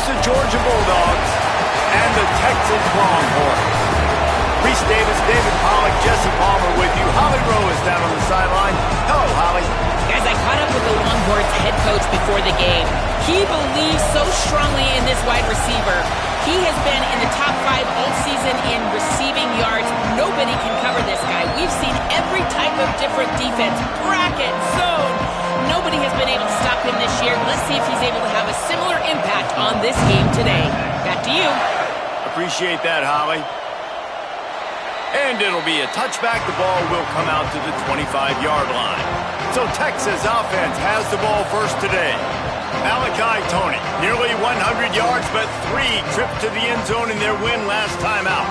the Georgia Bulldogs and the Texas Longhorns. Reese Davis, David Pollack, Jesse Palmer with you. Holly Rowe is down on the sideline. Hello, Holly. Guys, I caught up with the Longhorns head coach before the game. He believes so strongly in this wide receiver. He has been in the top 5 all season in receiving yards. Nobody can cover this guy. We've seen every type of different defense, bracket, zone. Nobody has been able to stop him this year. Let's see if he's able to have a similar impact on this game today. Back to you. Appreciate that, Holly. And it'll be a touchback. The ball will come out to the 25-yard line. So Texas offense has the ball first today. Malachi Tony, nearly 100 yards, but 3 trips to the end zone in their win last time out.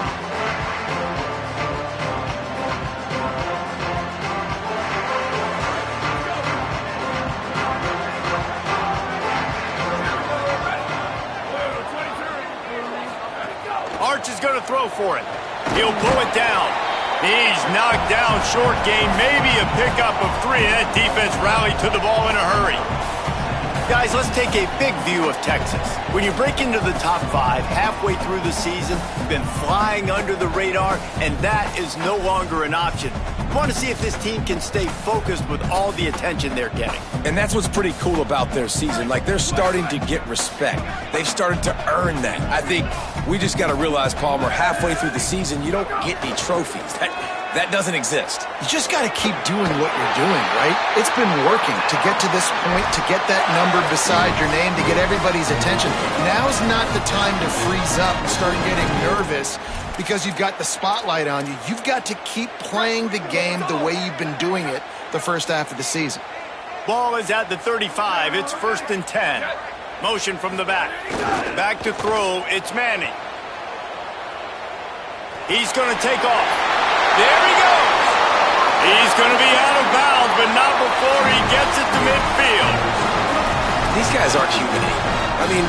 Arch is going to throw for it. He'll pull it down. He's knocked down, short gain, maybe a pickup of 3. That defense rallied to the ball in a hurry. Guys, let's take a big view of Texas. When you break into the top 5 halfway through the season, you've been flying under the radar, and that is no longer an option. I want to see if this team can stay focused with all the attention they're getting. And that's what's pretty cool about their season. Like, they're starting to get respect. They've started to earn that. I think we just got to realize, Palmer, halfway through the season, you don't get any trophies. That doesn't exist. You just got to keep doing what you're doing, right? It's been working to get to this point, to get that number beside your name, to get everybody's attention. Now's not the time to freeze up and start getting nervous because you've got the spotlight on you. You've got to keep playing the game the way you've been doing it the first half of the season. Ball is at the 35. It's 1st and 10. Motion from the back. Back to throw. It's Manning. He's going to take off. There he goes. He's going to be out of bounds, but not before he gets it to midfield. These guys aren't human. I mean,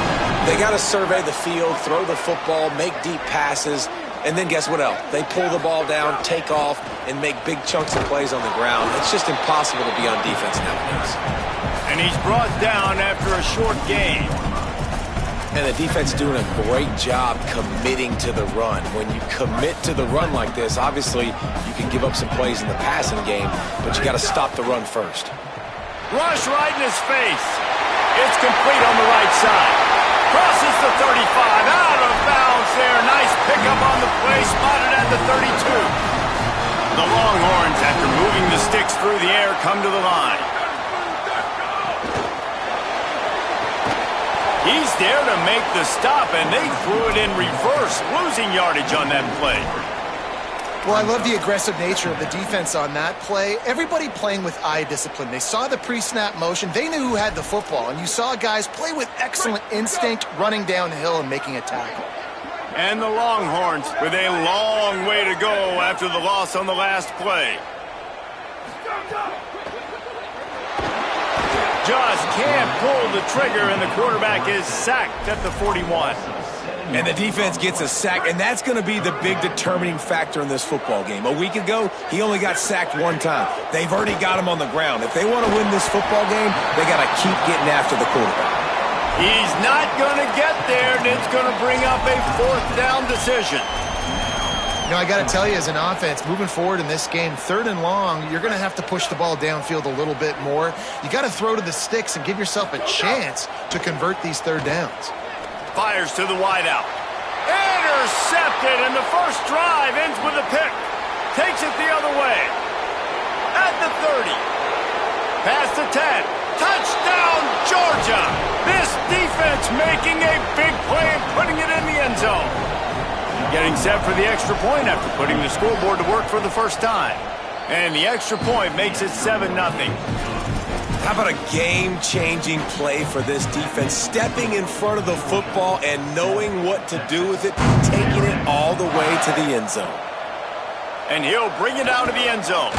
they got to survey the field, throw the football, make deep passes, and then guess what else? They pull the ball down, take off, and make big chunks of plays on the ground. It's just impossible to be on defense nowadays. And he's brought down after a short gain. And the defense doing a great job committing to the run. When you commit to the run like this, obviously you can give up some plays in the passing game, but you got to stop the run first. Rush right in his face. It's complete on the right side. Crosses the 35, out of bounds there. Nice pickup on the play, spotted at the 32. The Longhorns, after moving the sticks through the air, come to the line. He's there to make the stop, and they threw it in reverse, losing yardage on that play. Well, I love the aggressive nature of the defense on that play. Everybody playing with eye discipline. They saw the pre-snap motion. They knew who had the football, and you saw guys play with excellent instinct, running downhill and making a tackle. And the Longhorns with a long way to go after the loss on the last play. Just can't pull the trigger, and the quarterback is sacked at the 41. And the defense gets a sack, and that's going to be the big determining factor in this football game. A week ago, he only got sacked 1 time. They've already got him on the ground. If they want to win this football game, they got to keep getting after the quarterback. He's not going to get there, and it's going to bring up a 4th down decision. You know, I got to tell you, as an offense, moving forward in this game, 3rd and long, you're going to have to push the ball downfield a little bit more. You got to throw to the sticks and give yourself a chance to convert these 3rd downs. Fires to the wideout. Intercepted, and the first drive ends with a pick. Takes it the other way. At the 30. Past the 10. Touchdown, Georgia! This defense making a big play and putting it in the end zone. Getting set for the extra point after putting the scoreboard to work for the first time. And the extra point makes it 7-0. How about a game-changing play for this defense? Stepping in front of the football and knowing what to do with it, taking it all the way to the end zone. And he'll bring it out of the end zone.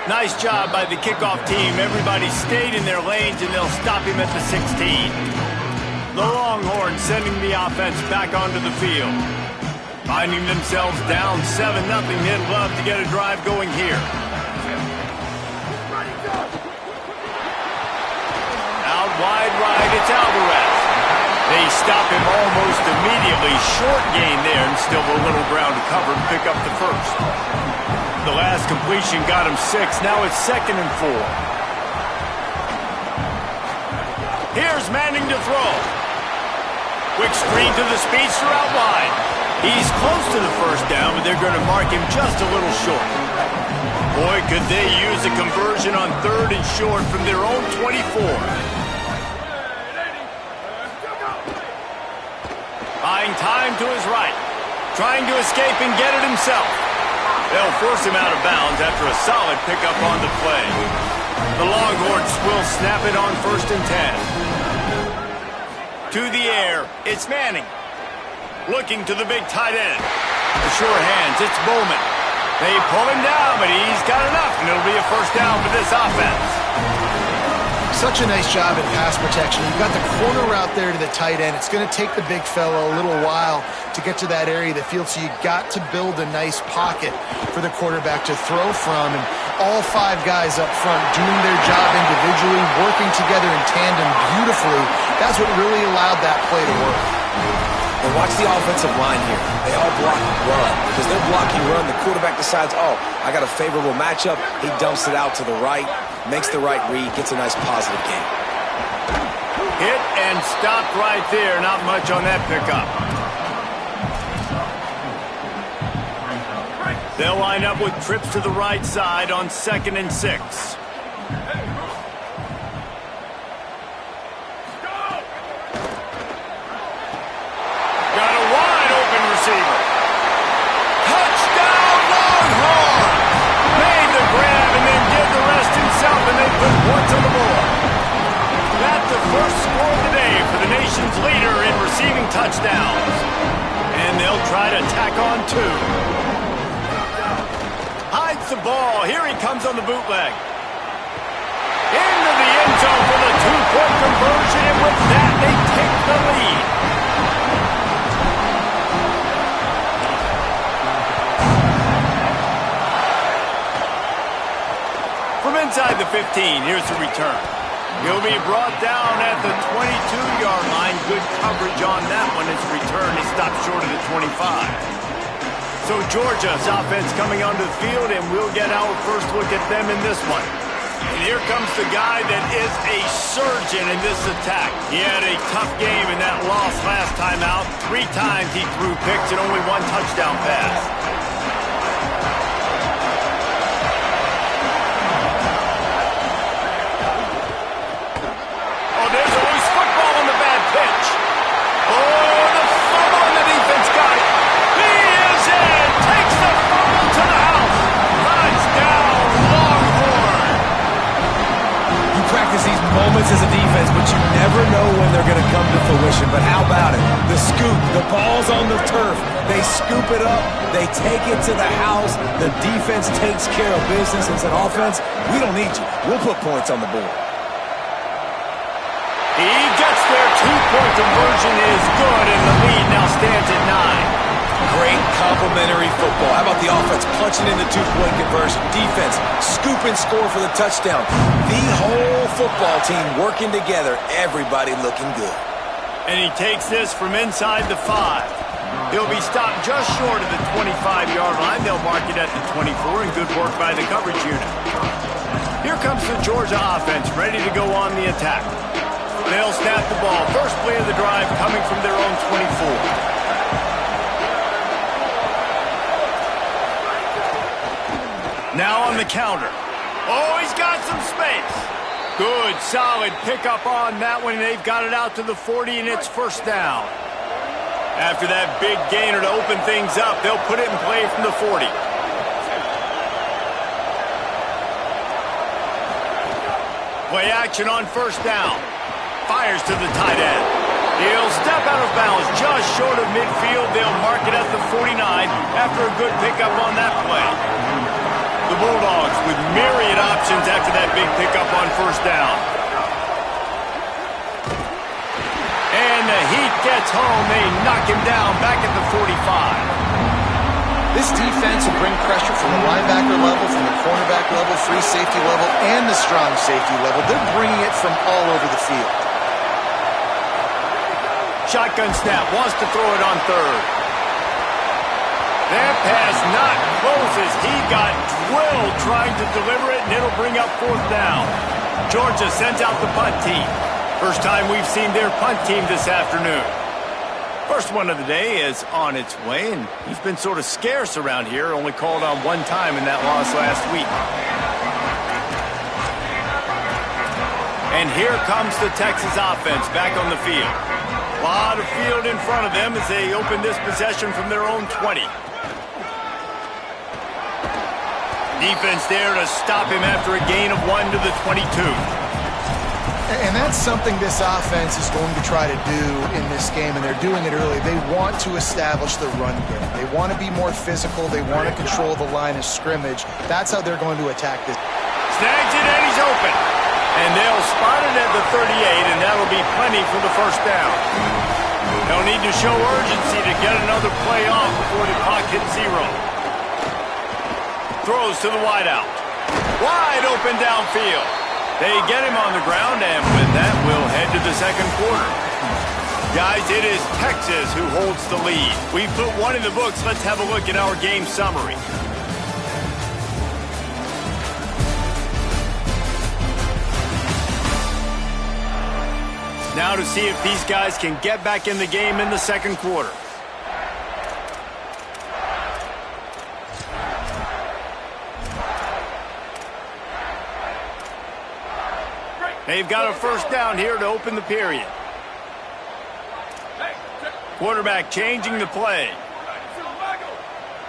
Nice job by the kickoff team. Everybody stayed in their lanes, and they'll stop him at the 16. The Longhorns sending the offense back onto the field. Finding themselves down 7-0, they'd love to get a drive going here. Out wide right, it's Alvarez. They They stop him almost immediately. Short gain there, and still a little ground to cover to pick up the first. The last completion got him 6. Now it's 2nd and 4. Here's Manning to throw. Quick screen to the speedster out wide. He's close to the first down, but they're going to mark him just a little short. Boy, could they use a conversion on 3rd and short from their own 24. Buying time to his right. Trying to escape and get it himself. They'll force him out of bounds after a solid pickup on the play. The Longhorns will snap it on 1st and 10. To the air, it's Manning. Looking to the big tight end. The sure hands, it's Bowman. They pull him down, but he's got enough, and it'll be a first down for this offense. Such a nice job at pass protection. You've got the corner route there to the tight end. It's going to take the big fella a little while to get to that area of the field, so you got to build a nice pocket for the quarterback to throw from. And all 5 guys up front doing their job individually, working together in tandem beautifully. That's what really allowed that play to work. And watch the offensive line here. They all block run. Because they're blocking run, the quarterback decides, oh, I got a favorable matchup. He dumps it out to the right, makes the right read, gets a nice positive gain. Hit and stopped right there. Not much on that pickup. They'll line up with trips to the right side on 2nd and 6. Touchdown, Longhorn! Made the grab and then did the rest himself, and they put points on the board. That's the first score of the day for the nation's leader in receiving touchdowns. And they'll try to tack on 2. Hides the ball. Here he comes on the bootleg. Into the end zone for the 2-point conversion, and with that, they take the lead. Inside the 15, here's the return. He'll be brought down at the 22-yard line. Good coverage on that one. His return is stopped short of the 25. So Georgia's offense coming onto the field, and we'll get our first look at them in this one. And here comes the guy that is a surgeon in this attack. He had a tough game in that loss last time out. 3 times he threw picks and only 1 touchdown pass. Moments as a defense, but you never know when they're going to come to fruition. But how about it? The scoop, the ball's on the turf. They scoop it up. They take it to the house. The defense takes care of business and said, offense, we don't need you. We'll put points on the board. He gets their 2-point conversion is good, and the lead now stands at 9. Great complementary football. How about the offense punching in the 2-point conversion? Defense, scoop and score for the touchdown. The whole football team working together. Everybody looking good. And he takes this from inside the 5. He'll be stopped just short of the 25-yard line. They'll mark it at the 24, and good work by the coverage unit. Here comes the Georgia offense, ready to go on the attack. They'll snap the ball. First play of the drive coming from their own 24. Now on the counter. Oh, he's got some space. Good, solid pickup on that one. They've got it out to the 40, and it's first down. After that big gainer to open things up, they'll put it in play from the 40. Play action on first down. Fires to the tight end. He'll step out of bounds just short of midfield. They'll mark it at the 49 after a good pickup on that play. The Bulldogs with myriad options after that big pickup on first down. And the Heat gets home. They knock him down back at the 45. This defense will bring pressure from the linebacker level, from the cornerback level, free safety level, and the strong safety level. They're bringing it from all over the field. Shotgun snap, wants to throw it on third. That pass not closes. He got drilled trying to deliver it, and it'll bring up fourth down. Georgia sends out the punt team. First time we've seen their punt team this afternoon. First one of the day is on its way, and he's been sort of scarce around here, only called on one time in that loss last week. And here comes the Texas offense back on the field. A lot of field in front of them as they open this possession from their own 20. Defense there to stop him after a gain of 1 to the 22. And that's something this offense is going to try to do in this game, and they're doing it early. They want to establish the run game. They want to be more physical. They want to control the line of scrimmage. That's how they're going to attack this. Snags it, and he's open. And they'll spot it at the 38, and that'll be plenty for the first down. They'll need to show urgency to get another play off before the clock hits 0. Throws to the wideout. Wide open downfield. They get him on the ground, and with that, we'll head to the second quarter. Guys, it is Texas who holds the lead. We put one in the books. Let's have a look at our game summary. Now to see if these guys can get back in the game in the second quarter. They've got a first down here to open the period. Quarterback changing the play.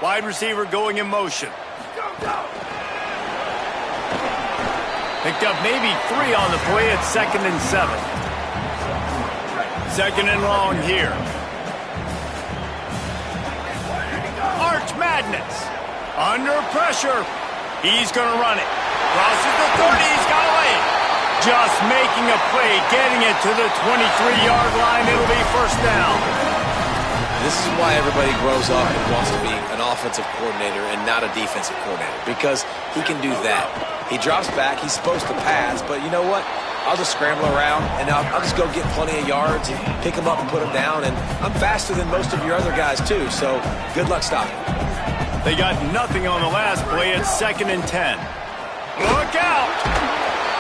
Wide receiver going in motion. Picked up maybe 3 on the play at 2nd and 7. 2nd and long here. Arch Madness. Under pressure. He's going to run it. Crosses the 30. He's got away. Just making a play, getting it to the 23-yard line. It'll be first down. This is why everybody grows up and wants to be an offensive coordinator and not a defensive coordinator, because he can do that. He drops back. He's supposed to pass, but you know what? I'll just scramble around, and I'll just go get plenty of yards and pick them up and put them down, and I'm faster than most of your other guys, too, so good luck stopping. They got nothing on the last play at 2nd and 10. Look out!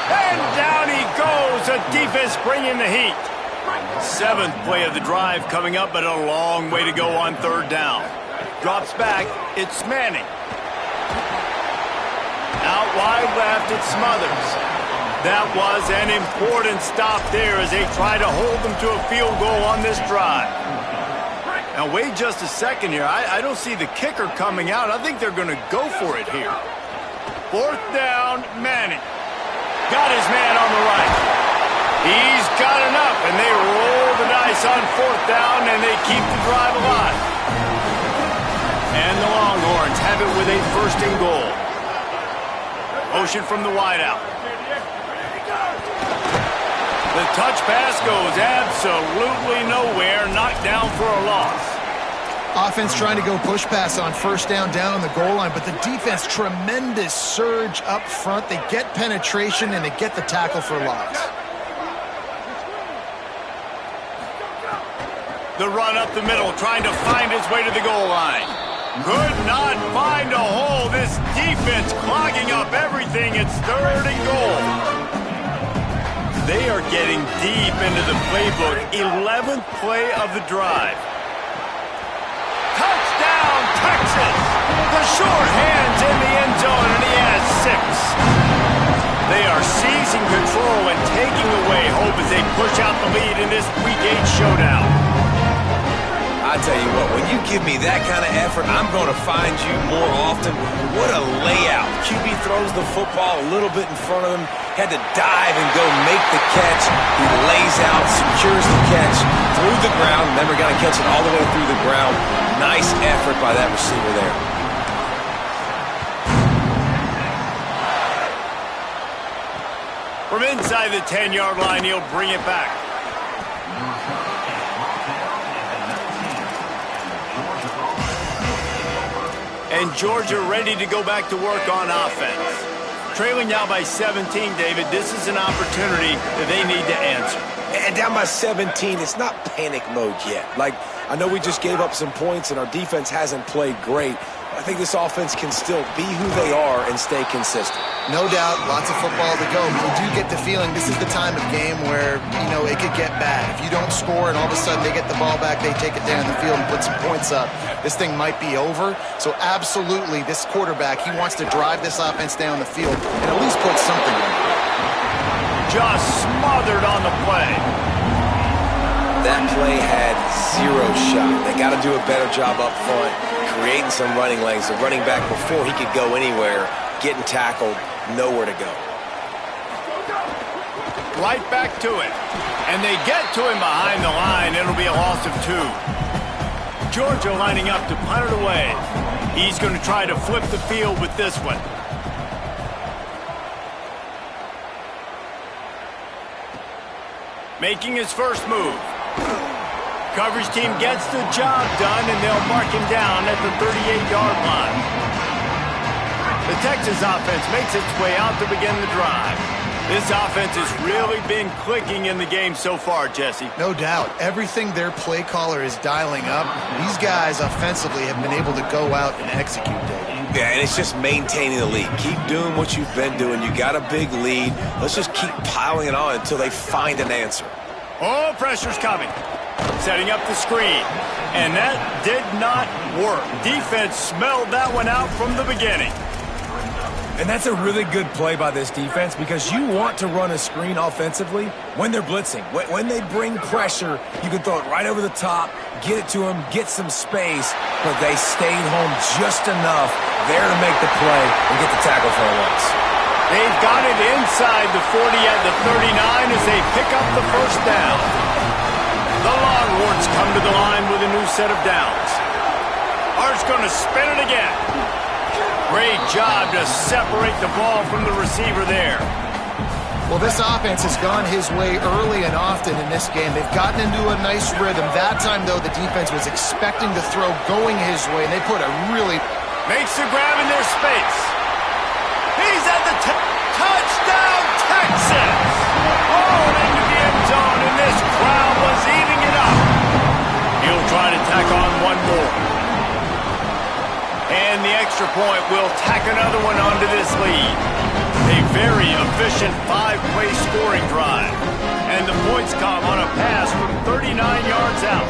And down he goes. The defense bringing the heat. 7th play of the drive coming up, but a long way to go on 3rd down. Drops back. It's Manning. Out wide left, it's Smothers. That was an important stop there as they try to hold them to a field goal on this drive. Now, wait just a second here. I don't see the kicker coming out. I think they're going to go for it here. 4th down, Manning. Got his man on the right. He's got enough, and they roll the dice on 4th down, and they keep the drive alive. And the Longhorns have it with a 1st and goal. Motion from the wideout. The touch pass goes absolutely nowhere, knocked down for a loss. Offense trying to go push pass on 1st down on the goal line, but the defense, tremendous surge up front. They get penetration, and they get the tackle for loss. The run up the middle, trying to find his way to the goal line. Could not find a hole. This defense clogging up everything. It's 3rd and goal. They are getting deep into the playbook. 11th play of the drive. Touchdown, Texas! The short hands in the end zone, and he has 6. They are seizing control and taking away hope as they push out the lead in this Week 8 showdown. I tell you what, when you give me that kind of effort, I'm going to find you more often. What a layout. QB throws the football a little bit in front of him, had to dive and go make the catch. He lays out, secures the catch through the ground. Remember, got to catch it all the way through the ground. Nice effort by that receiver there. From inside the 10-yard line, he'll bring it back. And Georgia ready to go back to work on offense. Trailing now by 17, David, this is an opportunity that they need to answer. And down by 17, it's not panic mode yet. Like, I know we just gave up some points and our defense hasn't played great. I think this offense can still be who they are and stay consistent. No doubt, lots of football to go, but you do get the feeling this is the time of game where, you know, it could get bad. If you don't score and all of a sudden they get the ball back, they take it down the field and put some points up, this thing might be over. So absolutely, this quarterback, he wants to drive this offense down the field and at least put something in it. Just smothered on the play. That play had zero shot. They got to do a better job up front, creating some running lanes. The running back, before he could go anywhere, getting tackled, nowhere to go. Right back to it. And they get to him behind the line. It'll be a loss of 2. Georgia lining up to punt it away. He's going to try to flip the field with this one. Making his first move. Coverage team gets the job done, and they'll mark him down at the 38-yard line. The Texas offense makes its way out to begin the drive. This offense has really been clicking in the game so far, Jesse. No doubt. Everything their play caller is dialing up, these guys offensively have been able to go out and execute, David. Yeah, and it's just maintaining the lead. Keep doing what you've been doing. You got a big lead. Let's just keep piling it on until they find an answer. Oh, pressure's coming. Setting up the screen. And that did not work. Defense smelled that one out from the beginning. And that's a really good play by this defense because you want to run a screen offensively when they're blitzing. When they bring pressure, you can throw it right over the top, get it to them, get some space, but they stayed home just enough there to make the play and get the tackle for a loss. They've got it inside the 40 at the 39 as they pick up the first down. The Longhorns come to the line with a new set of downs. Art's going to spin it again. Great job to separate the ball from the receiver there. Well, this offense has gone his way early and often in this game. They've gotten into a nice rhythm. That time, though, the defense was expecting the throw going his way, and they put a really... Makes the grab in their space. He's at the touchdown, Texas! Oh, into the end zone, and this crowd was eating it up. He'll try to tack on one more. And the extra point will tack another one onto this lead. A very efficient 5-play scoring drive. And the points come on a pass from 39 yards out.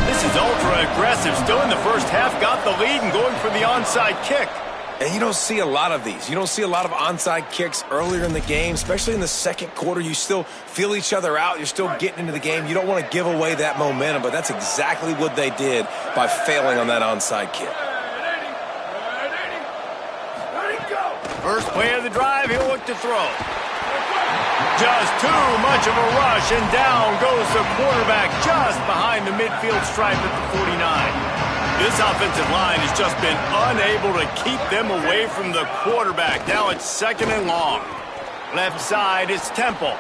This is ultra-aggressive. Still in the first half, got the lead and going for the onside kick. And you don't see a lot of these. You don't see a lot of onside kicks earlier in the game, especially in the second quarter. You still feel each other out. You're still getting into the game. You don't want to give away that momentum, but that's exactly what they did by failing on that onside kick. First play of the drive, he'll look to throw. Just too much of a rush, and down goes the quarterback just behind the midfield stripe at the 49. This offensive line has just been unable to keep them away from the quarterback. Now it's 2nd and long. Left side is Temple.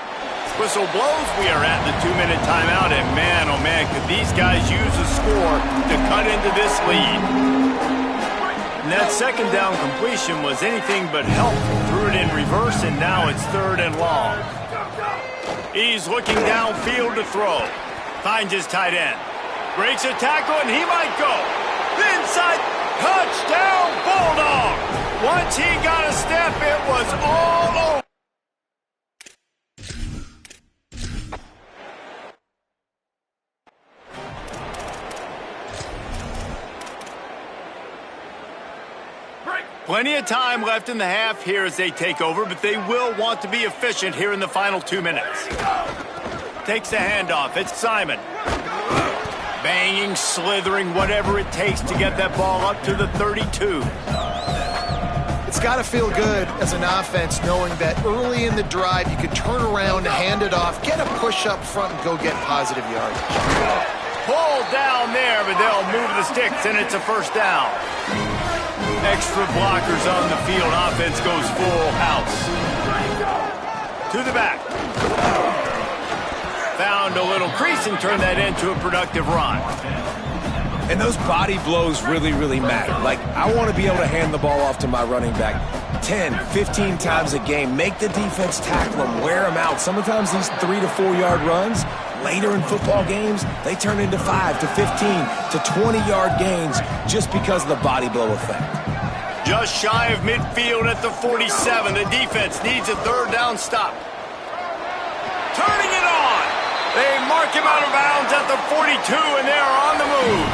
Whistle blows, we are at the 2-minute timeout, and man, oh man, could these guys use a score to cut into this lead. And that second down completion was anything but helpful. Threw it in reverse, and now it's 3rd and long. He's looking downfield to throw. Finds his tight end. Breaks a tackle, and he might go. Inside, touchdown, Bulldog! Once he got a step, it was all over. Plenty of time left in the half here as they take over, but they will want to be efficient here in the final 2 minutes. Takes the handoff. It's Simon. Banging, slithering, whatever it takes to get that ball up to the 32. It's got to feel good as an offense knowing that early in the drive you can turn around, hand it off, get a push up front, and go get positive yardage. Pulled down there, but they'll move the sticks, and it's a first down. Extra blockers on the field. Offense goes full house. To the back. Found a little crease and turned that into a productive run. And those body blows really, really matter. Like, I want to be able to hand the ball off to my running back 10, 15 times a game. Make the defense tackle them, wear them out. Sometimes these 3 to 4 yard runs, later in football games, they turn into 5 to 15 to 20-yard gains just because of the body blow effect. Just shy of midfield at the 47. The defense needs a third down stop. Turning it on. They mark him out of bounds at the 42, and they are on the move.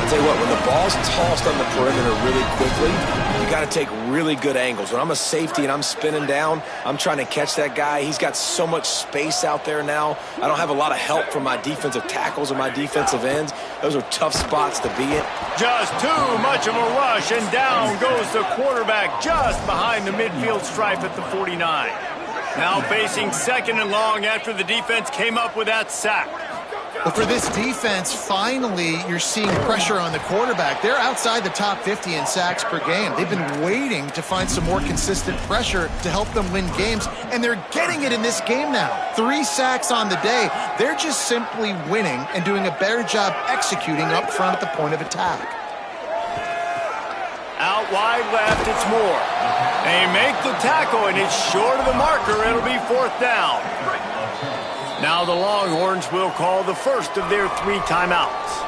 I'll tell you what, when the ball's tossed on the perimeter really quickly, you got to take really good angles. When I'm a safety and I'm spinning down, I'm trying to catch that guy. He's got so much space out there now. I don't have a lot of help from my defensive tackles or my defensive ends. Those are tough spots to be in. Just too much of a rush, and down goes the quarterback just behind the midfield stripe at the 49. Now facing second and long after the defense came up with that sack. But for this defense, finally, you're seeing pressure on the quarterback. They're outside the top 50 in sacks per game. They've been waiting to find some more consistent pressure to help them win games, and they're getting it in this game now. 3 sacks on the day. They're just simply winning and doing a better job executing up front at the point of attack. Out wide left, it's Moore. They make the tackle, and it's short of the marker. It'll be 4th down. Now the Longhorns will call the first of their 3 timeouts.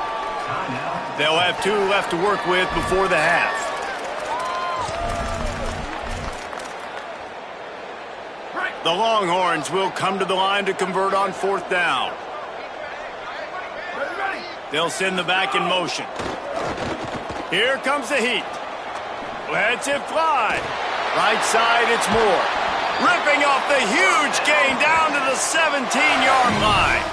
They'll have 2 left to work with before the half. The Longhorns will come to the line to convert on 4th down. They'll send the back in motion. Here comes the heat. Lets it fly. Right side, it's Moore. Ripping off the huge gain down to the 17-yard line.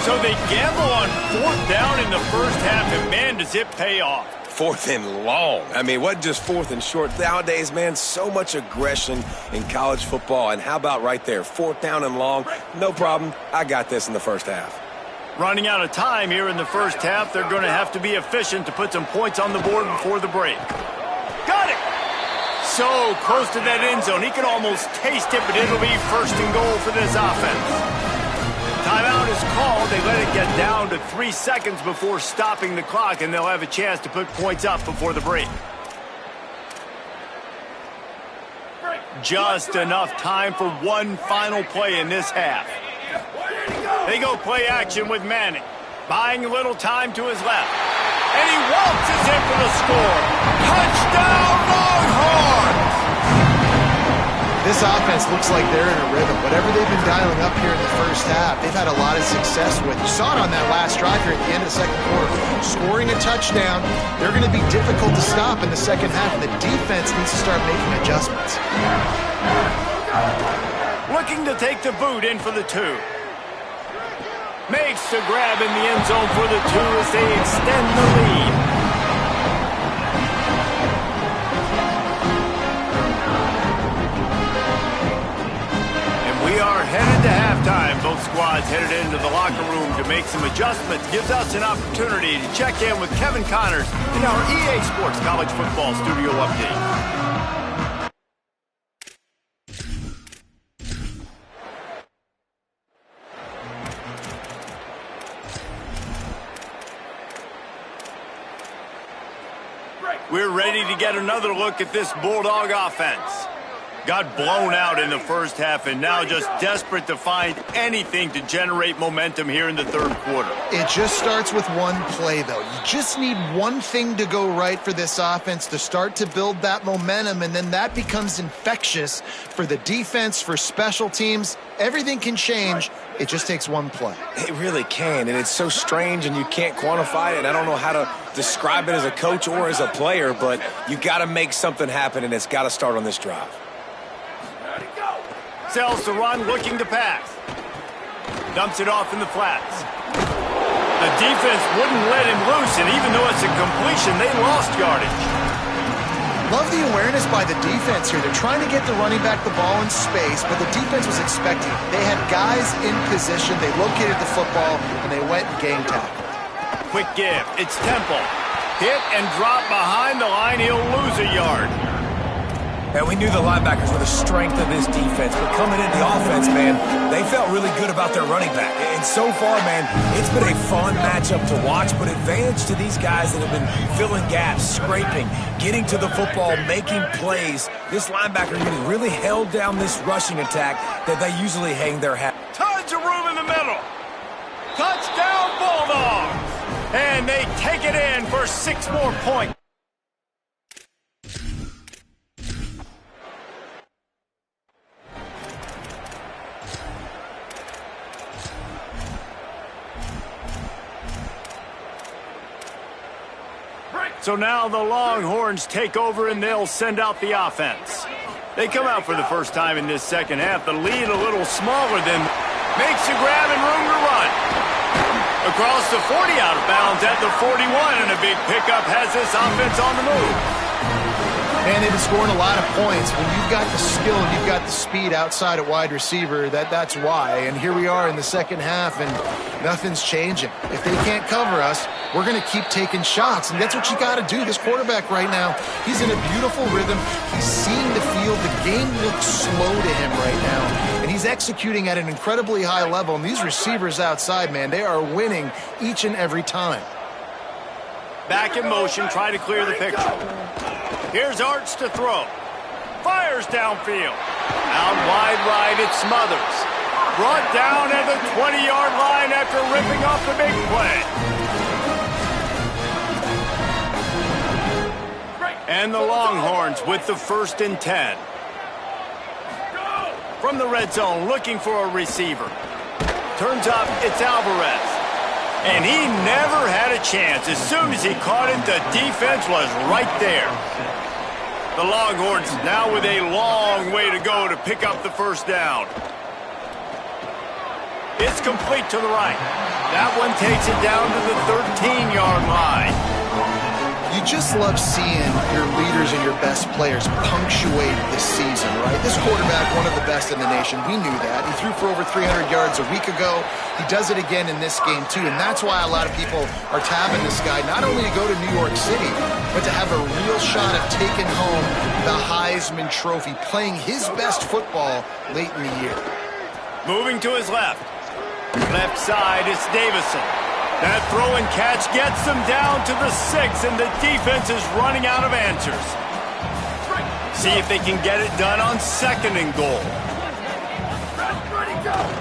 So they gamble on 4th down in the first half, and man, does it pay off. 4th and long. I mean, what just 4th and short? Nowadays, man, so much aggression in college football. And how about right there, 4th down and long? No problem. I got this in the first half. Running out of time here in the first half, they're going to have to be efficient to put some points on the board before the break. Got it! So close to that end zone. He can almost taste it, but it'll be 1st and goal for this offense. Timeout is called. They let it get down to 3 seconds before stopping the clock, and they'll have a chance to put points up before the break. Just enough time for one final play in this half. They go play action with Manning, buying a little time to his left. And he waltzes in for the score. Touchdown, Longhorns! This offense looks like they're in a rhythm. Whatever they've been dialing up here in the first half, they've had a lot of success with. You saw it on that last drive here at the end of the second quarter. Scoring a touchdown, they're going to be difficult to stop in the second half, and the defense needs to start making adjustments. Looking to take the boot in for the 2. Makes the grab in the end zone for the 2 as they extend the lead. And we are headed to halftime. Both squads headed into the locker room to make some adjustments. Gives us an opportunity to check in with Kevin Connors in our EA Sports College Football Studio Update. We're ready to get another look at this Bulldog offense. Got blown out in the first half and now just desperate to find anything to generate momentum here in the third quarter. It just starts with one play, though. You just need one thing to go right for this offense to start to build that momentum, and then that becomes infectious for the defense, for special teams. Everything can change. It just takes one play. It really can, and it's so strange, and you can't quantify it. And I don't know how to describe it as a coach or as a player, but you got to make something happen, and it's got to start on this drive. Sells the run, looking to pass. Dumps it off in the flats. The defense wouldn't let him loose, and even though it's a completion, they lost yardage. Love the awareness by the defense here. They're trying to get the running back the ball in space, but the defense was expecting it. They had guys in position. They located the football, and they went and game tackled. Quick give. It's Temple. Hit and drop behind the line. He'll lose a yard. And we knew the linebackers were the strength of this defense, but coming into the offense, man, they felt really good about their running back. And so far, man, it's been a fun matchup to watch, but advantage to these guys that have been filling gaps, scraping, getting to the football, making plays. This linebacker unit really held down this rushing attack that they usually hang their hat. Tons of room Touchdown Bulldogs! And they take it in for 6 more points. So now the Longhorns take over and they'll send out the offense. They come out for the first time in this second half. The lead a little smaller than makes a grab and room to run. Across the 40 out of bounds at the 41, and a big pickup has this offense on the move. And they've been scoring a lot of points. When you've got the skill and you've got the speed outside at wide receiver, that's why. And here we are in the second half, and nothing's changing. If they can't cover us, we're going to keep taking shots, and that's what you got to do. This quarterback right now, he's in a beautiful rhythm. He's seeing the field. The game looks slow to him right now, and he's executing at an incredibly high level. And these receivers outside, man, they are winning each and every time. Back in motion, try to clear the picture. Here's Arch to throw. Fires downfield. Out wide right, it's Smothers. Brought down at the 20-yard line after ripping off the big play. And the Longhorns with the 1st and 10. From the red zone, looking for a receiver. Turns up, it's Alvarez. And he never had a chance. As soon as he caught it, the defense was right there. The Longhorns now with a long way to go to pick up the first down. It's complete to the right. That one takes it down to the 13-yard line. You just love seeing your leaders and your best players punctuate the season, right? This quarterback, one of the best in the nation. We knew that. He threw for over 300 yards a week ago. He does it again in this game, too. And that's why a lot of people are tabbing this guy, not only to go to New York City, but to have a real shot of taking home the Heisman Trophy, playing his best football late in the year. Moving to his left. Left side, it's Davison. That throw and catch gets them down to the 6, and the defense is running out of answers. See if they can get it done on 2nd and goal.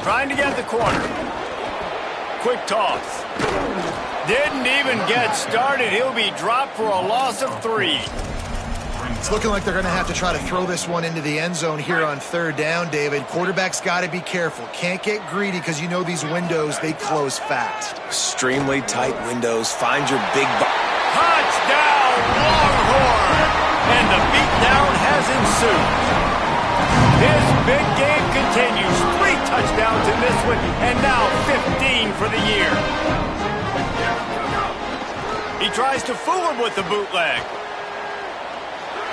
Trying to get the corner. Quick toss. Didn't even get started. He'll be dropped for a loss of 3. It's looking like they're going to have to try to throw this one into the end zone here on 3rd down, David. Quarterback's got to be careful. Can't get greedy because you know these windows, they close fast. Extremely tight windows. Find your big... Touchdown, Longhorn! And the beatdown has ensued. His big game continues. 3 touchdowns in this one, and now 15 for the year. He tries to fool him with the bootleg.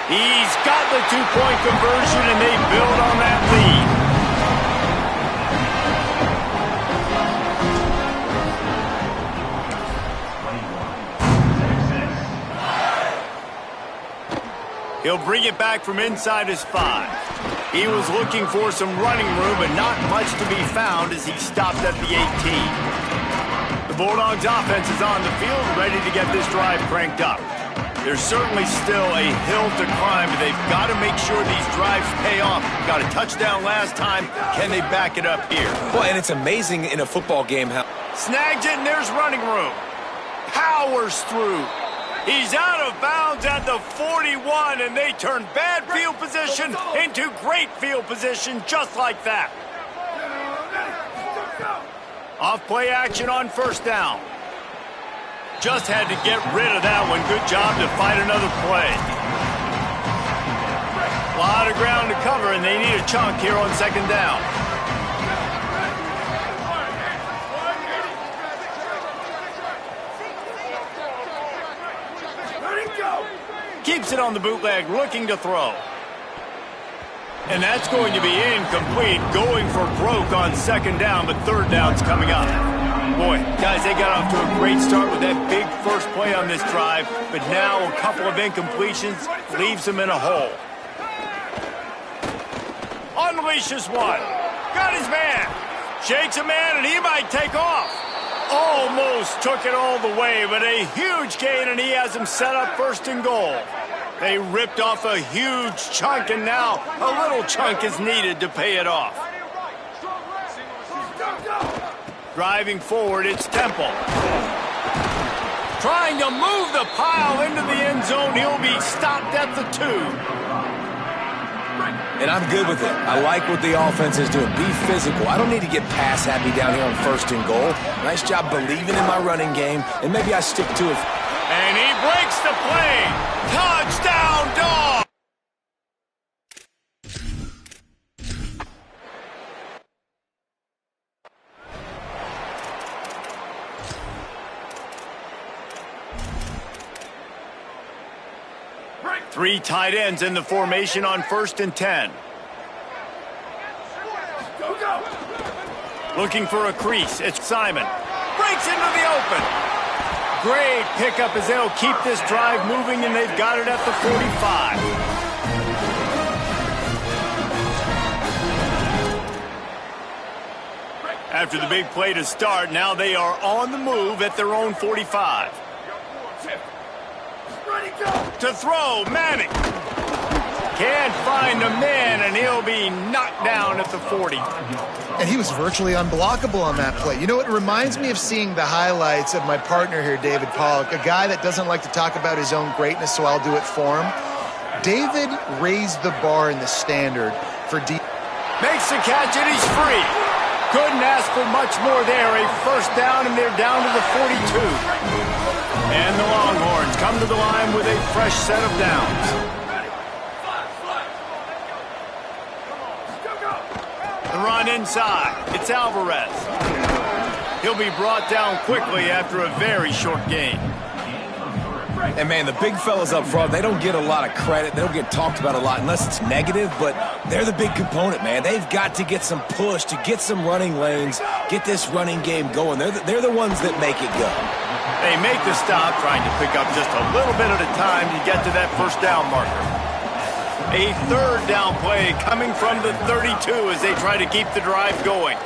He's got the 2-point conversion, and they build on that lead. He'll bring it back from inside his 5. He was looking for some running room, but not much to be found as he stopped at the 18. The Bulldogs offense is on the field, ready to get this drive cranked up. There's certainly still a hill to climb, but they've got to make sure these drives pay off. Got a touchdown last time. Can they back it up here? Well, and it's amazing in a football game how... Snagged it, and there's running room. Powers through. He's out of bounds at the 41, and they turn bad field position into great field position just like that. Off play action on 1st down. Just had to get rid of that one. Good job to fight another play. A lot of ground to cover, and they need a chunk here on 2nd down. Keeps it on the bootleg, looking to throw. And that's going to be incomplete, going for broke on 2nd down, but 3rd down's coming up. Boy, guys, they got off to a great start with that big first play on this drive, but now a couple of incompletions leaves them in a hole. Unleashes one. Got his man. Shakes a man, and he might take off. Almost took it all the way, but a huge gain, and he has him set up 1st and goal. They ripped off a huge chunk, and now a little chunk is needed to pay it off. Driving forward, it's Temple. Trying to move the pile into the end zone. He'll be stopped at the 2. And I'm good with it. I like what the offense is doing. Be physical. I don't need to get pass happy down here on 1st and goal. Nice job believing in my running game, and maybe I stick to it. And he breaks the play. Touchdown, Dog! Three tight ends in the formation on 1st and 10. Looking for a crease. It's Simon. Breaks into the open. Great pickup as they'll keep this drive moving, and they've got it at the 45. After the big play to start, now they are on the move at their own 45. To throw, Manning. Can't find a man, and he'll be knocked down at the 40. And he was virtually unblockable on that play. You know, it reminds me of seeing the highlights of my partner here, David Pollock, a guy that doesn't like to talk about his own greatness, so I'll do it for him. David raised the bar in the standard for Makes the catch, and he's free. Couldn't ask for much more there. A first down, and they're down to the 42. And the Longhorns come to the line with a fresh set of downs. The run inside. It's Alvarez. He'll be brought down quickly after a very short gain. And, man, the big fellas up front, they don't get a lot of credit. They don't get talked about a lot unless it's negative, but they're the big component, man. They've got to get some push to get some running lanes, get this running game going. They're the ones that make it go. They make the stop, trying to pick up just a little bit at a time to get to that first down marker. A third down play coming from the 32 as they try to keep the drive going.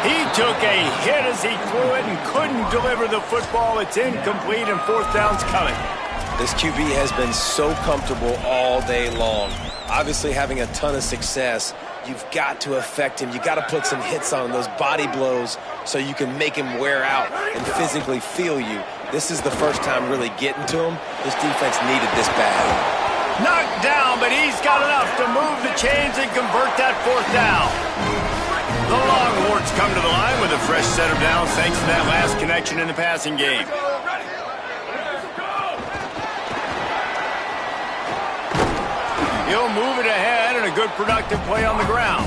He took a hit as he threw it and couldn't deliver the football. It's incomplete, and 4th down's coming. This QB has been so comfortable all day long. Obviously having a ton of success. You've got to affect him. You've got to put some hits on him, those body blows, so you can make him wear out and physically feel you. This is the first time really getting to him. This defense needed this bad. Knocked down, but he's got enough to move the chains and convert that 4th down. The Longhorns come to the line with a fresh set of downs thanks to that last connection in the passing game. He'll move it ahead, and a good productive play on the ground.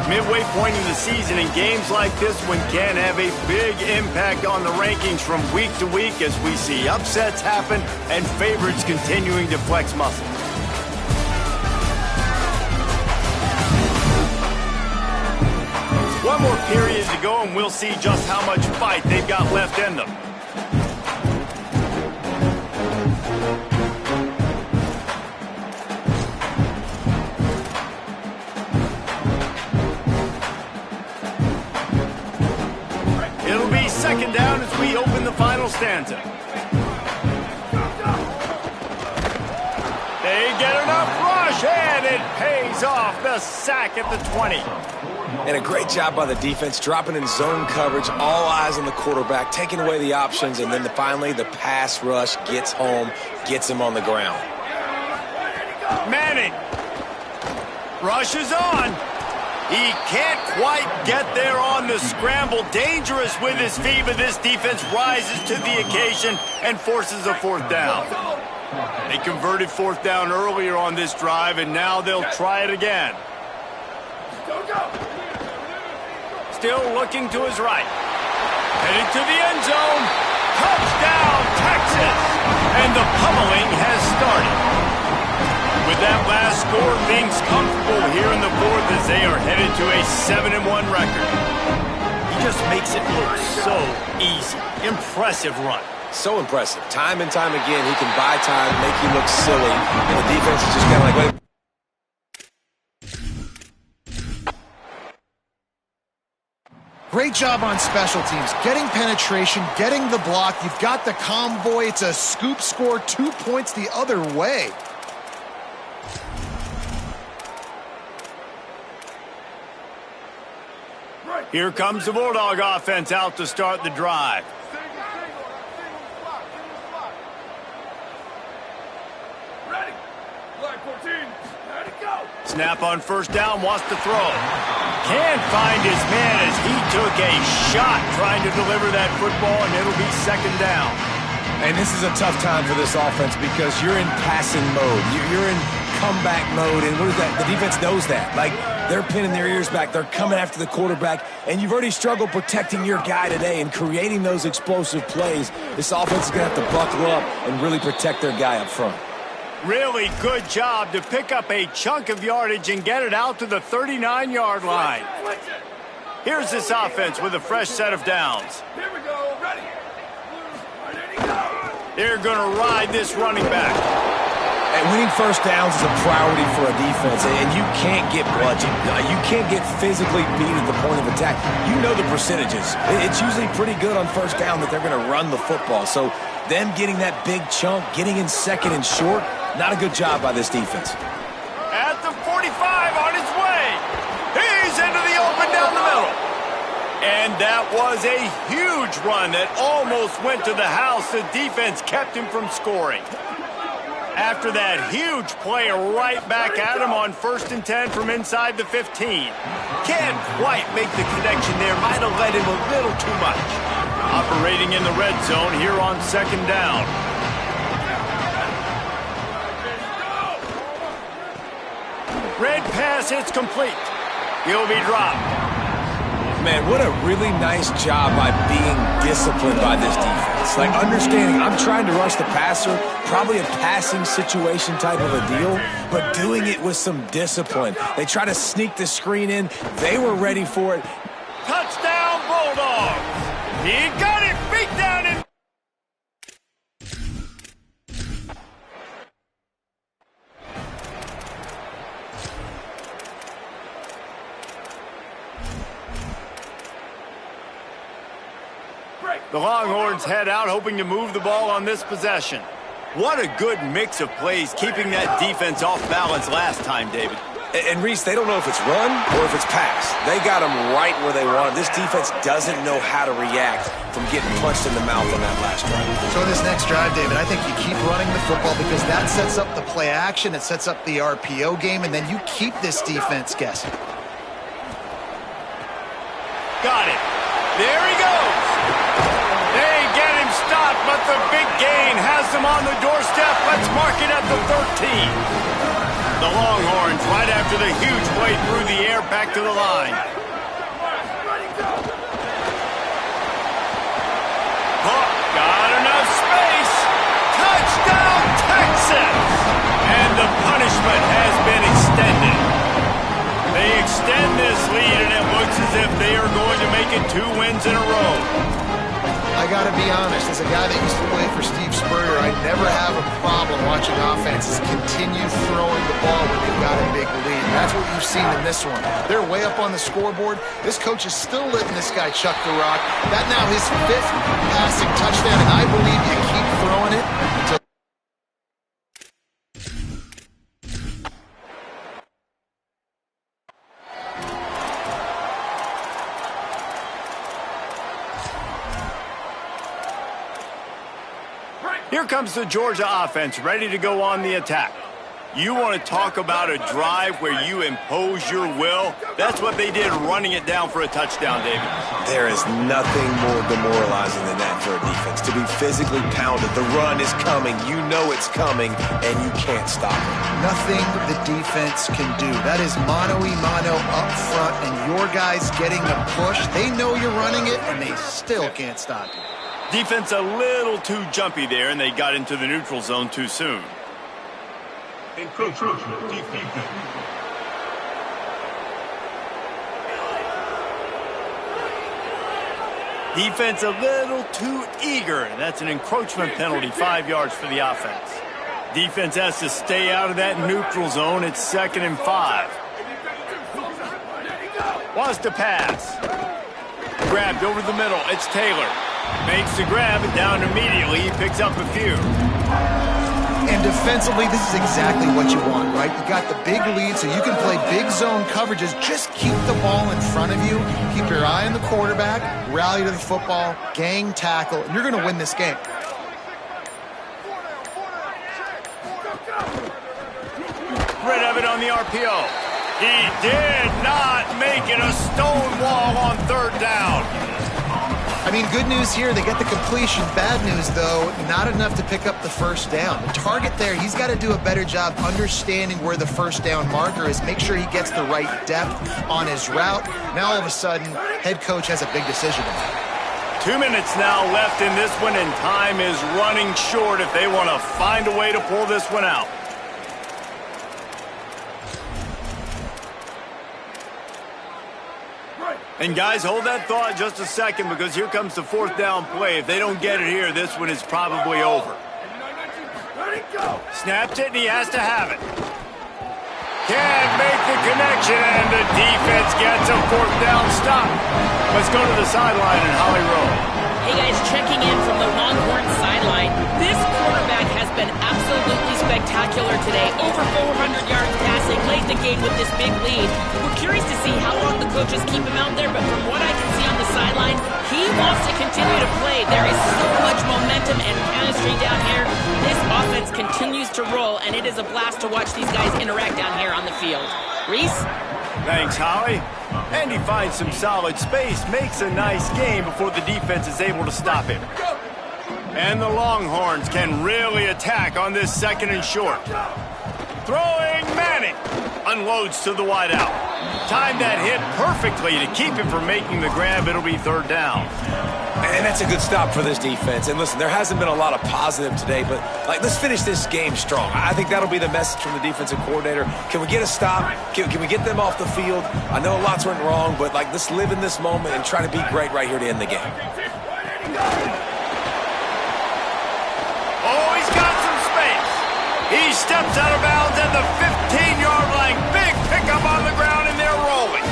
Midway point in the season, and games like this one can have a big impact on the rankings from week to week as we see upsets happen and favorites continuing to flex muscle. One more period to go, and we'll see just how much fight they've got left in them. It'll be 2nd down as we open the final stanza. They get enough rush, and it pays off. The sack at the 20. And a great job by the defense, dropping in zone coverage, all eyes on the quarterback, taking away the options, and then finally the pass rush gets home, gets him on the ground. Manning rushes on. He can't quite get there on the scramble. Dangerous with his feet, but this defense rises to the occasion and forces a 4th down. They converted 4th down earlier on this drive, and now they'll try it again. Still looking to his right. Headed to the end zone. Touchdown, Texas! And the pummeling has started. With that last score, things comfortable here in the 4th as they are headed to a 7-1 record. He just makes it look so easy. Impressive run. So impressive. Time and time again, he can buy time, make you look silly, and the defense is just kind of like, wait. Great job on special teams, getting penetration, getting the block. You've got the convoy. It's a scoop score, 2 points the other way. Here comes the Bulldog offense out to start the drive. Ready. Flag 14. Ready, go. Snap on first down, wants to throw. Can't find his man as he took a shot trying to deliver that football, and it'll be second down. And this is a tough time for this offense because you're in passing mode. You're in comeback mode, and what is that? The defense knows that. Like, they're pinning their ears back. They're coming after the quarterback, and you've already struggled protecting your guy today and creating those explosive plays. This offense is going to have to buckle up and really protect their guy up front. Really good job to pick up a chunk of yardage and get it out to the 39-yard line. Here's this offense with a fresh set of downs. Here we go. Ready. Ready, go. They're going to ride this running back. And winning first downs is a priority for a defense, and you can't get bludgeoned. You can't get physically beat at the point of attack. You know the percentages. It's usually pretty good on first down that they're going to run the football. So them getting that big chunk, getting in second and short, not a good job by this defense. At the 45 on his way. He's into the open down the middle. And that was a huge run that almost went to the house. The defense kept him from scoring. After that huge play, right back at him on 1st and 10 from inside the 15. Can't quite make the connection there. Might have led him a little too much. Operating in the red zone here on 2nd down. Red pass hits complete. He'll be dropped. Man, what a really nice job by being disciplined by this defense. Like, understanding I'm trying to rush the passer, probably a passing situation type of a deal, but doing it with some discipline. They try to sneak the screen in. They were ready for it. Touchdown, Bulldogs. He got it beat down in. The Longhorns head out, hoping to move the ball on this possession. What a good mix of plays, keeping that defense off balance last time, David. And Reese, they don't know if it's run or if it's pass. They got them right where they want. This defense doesn't know how to react from getting punched in the mouth on that last drive. So in this next drive, David, I think you keep running the football because that sets up the play action, it sets up the RPO game, and then you keep this defense guessing. Got it. There he goes. They get him stopped, but the big gain has them on the doorstep. Let's mark it at the 13. The Longhorns, right after the huge play through the air, back to the line. Hook, got enough space. Touchdown, Texas! And the punishment has been extended. They extend this lead, and it looks as if they are going to make it 2 wins in a row. I got to be honest, as a guy that used to play for Steve Spurrier, I never have a problem watching offenses continue throwing the ball when they've got a big lead. That's what you've seen in this one. They're way up on the scoreboard. This coach is still letting this guy chuck the rock. That now his 5th passing touchdown, and I believe you keep throwing it until Here comes the Georgia offense, ready to go on the attack. You want to talk about a drive where you impose your will? That's what they did, running it down for a touchdown, David. There is nothing more demoralizing than that for a defense. To be physically pounded, the run is coming, you know it's coming, and you can't stop it. nothing the defense can do. That is mano-a-mano up front, and your guys getting the push. They know you're running it, and they still can't stop you. Defense a little too jumpy there, and they got into the neutral zone too soon. Encroachment, defense. Defense a little too eager. That's an encroachment penalty, 5 yards for the offense. Defense has to stay out of that neutral zone. It's 2nd and 5. Wants to pass. Grabbed over the middle. It's Taylor. Makes the grab and down immediately. He picks up a few. And defensively, this is exactly what you want, right? You got the big lead, so you can play big zone coverages. Just keep the ball in front of you. Keep your eye on the quarterback, rally to the football, gang tackle, and you're going to win this game. Rid of it on the RPO. He did not make it a stone wall on third down. I mean, good news here, they get the completion. Bad news, though, not enough to pick up the first down. The target there, he's got to do a better job understanding where the first down marker is, make sure he gets the right depth on his route. Now, all of a sudden, head coach has a big decision to make. 2 minutes now left in this one, and time is running short if they want to find a way to pull this one out. And guys, hold that thought just a second, because here comes the fourth down play. If they don't get it here, this one is probably over. Snaps it, and he has to have it. Can't make the connection, and the defense gets a fourth down stop. Let's go to the sideline in Holly Rowe. Hey guys, checking in from the Longhorn sideline. This quarterback has been absolutely spectacular today. Over 400 yards passing, late in the game with this big lead. We're curious to see how long the coaches keep him out there, but from what I can see on the sideline, he wants to continue to play. There is so much momentum and chemistry down here. This offense continues to roll, and it is a blast to watch these guys interact down here on the field. Reese? Thanks, Holly. And he finds some solid space, makes a nice game before the defense is able to stop him. And the Longhorns can really attack on this second and short. Throwing Manning. Unloads to the wideout. Timed that hit perfectly to keep him from making the grab. It'll be third down. And that's a good stop for this defense. And listen, there hasn't been a lot of positive today, but let's finish this game strong. I think that'll be the message from the defensive coordinator. Can we get a stop? Can we get them off the field? I know lots went wrong, but let's live in this moment and try to be great right here to end the game. Oh, he's got some space. He steps out of bounds at the 15-yard line. Big pickup on the ground, and they're rolling.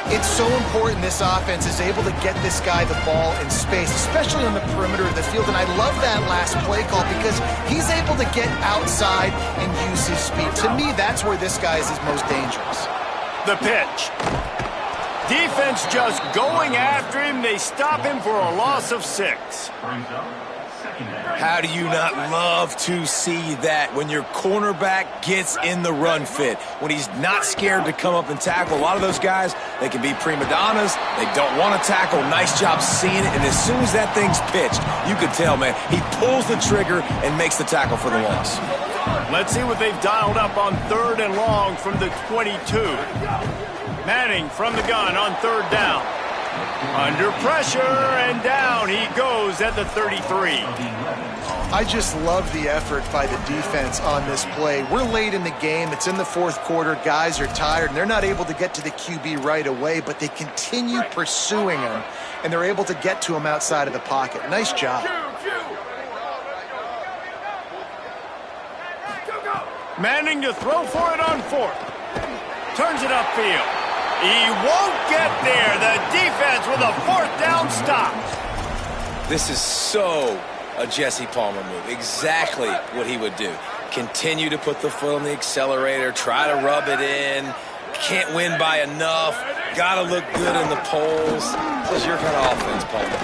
It's so important this offense is able to get this guy the ball in space, especially on the perimeter of the field. And I love that last play call because he's able to get outside and use his speed. To me, that's where this guy is his most dangerous. The pitch. Defense just going after him. They stop him for a loss of 6. How do you not love to see that when your cornerback gets in the run fit, when he's not scared to come up and tackle? A lot of those guys, they can be prima donnas. They don't want to tackle. Nice job seeing it. And as soon as that thing's pitched, you can tell, man, he pulls the trigger and makes the tackle for the loss. Let's see what they've dialed up on third and long from the 22. Manning from the gun on third down. Under pressure, and down he goes at the 33. I just love the effort by the defense on this play. We're late in the game. It's in the fourth quarter. Guys are tired, and they're not able to get to the QB right away, but they continue pursuing him, and they're able to get to him outside of the pocket. Nice job. Manning to throw for it on fourth. Turns it upfield. He won't get there. The defense with a fourth down stop. This is so a Jesse Palmer move. Exactly what he would do. Continue to put the foot on the accelerator, try to rub it in. Can't win by enough. Got to look good in the polls. This is your kind of offense, Palmer.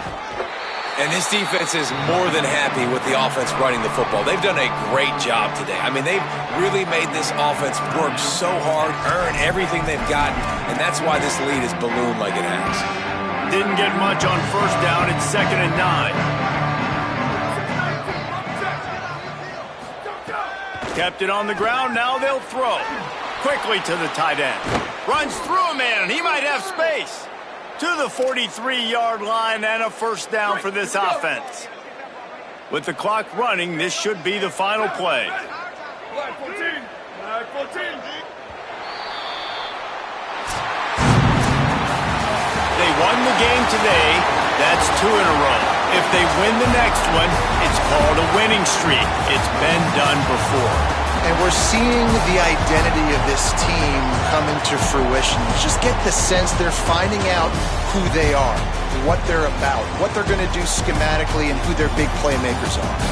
And this defense is more than happy with the offense running the football. They've done a great job today. I mean, they've really made this offense work so hard, earn everything they've gotten, and that's why this lead is ballooned like it has. Didn't get much on first down. It's 2nd and 9. Kept it on the ground. Now they'll throw. Quickly to the tight end. Runs through a man, and he might have space. To the 43-yard line, and a first down for this offense. With the clock running, this should be the final play. Flag 14. Flag 14. They won the game today. That's 2 in a row. If they win the next one, it's called a winning streak. It's been done before. And we're seeing the identity of this team coming to fruition. Just get the sense they're finding out who they are, what they're about, what they're going to do schematically, and who their big playmakers are.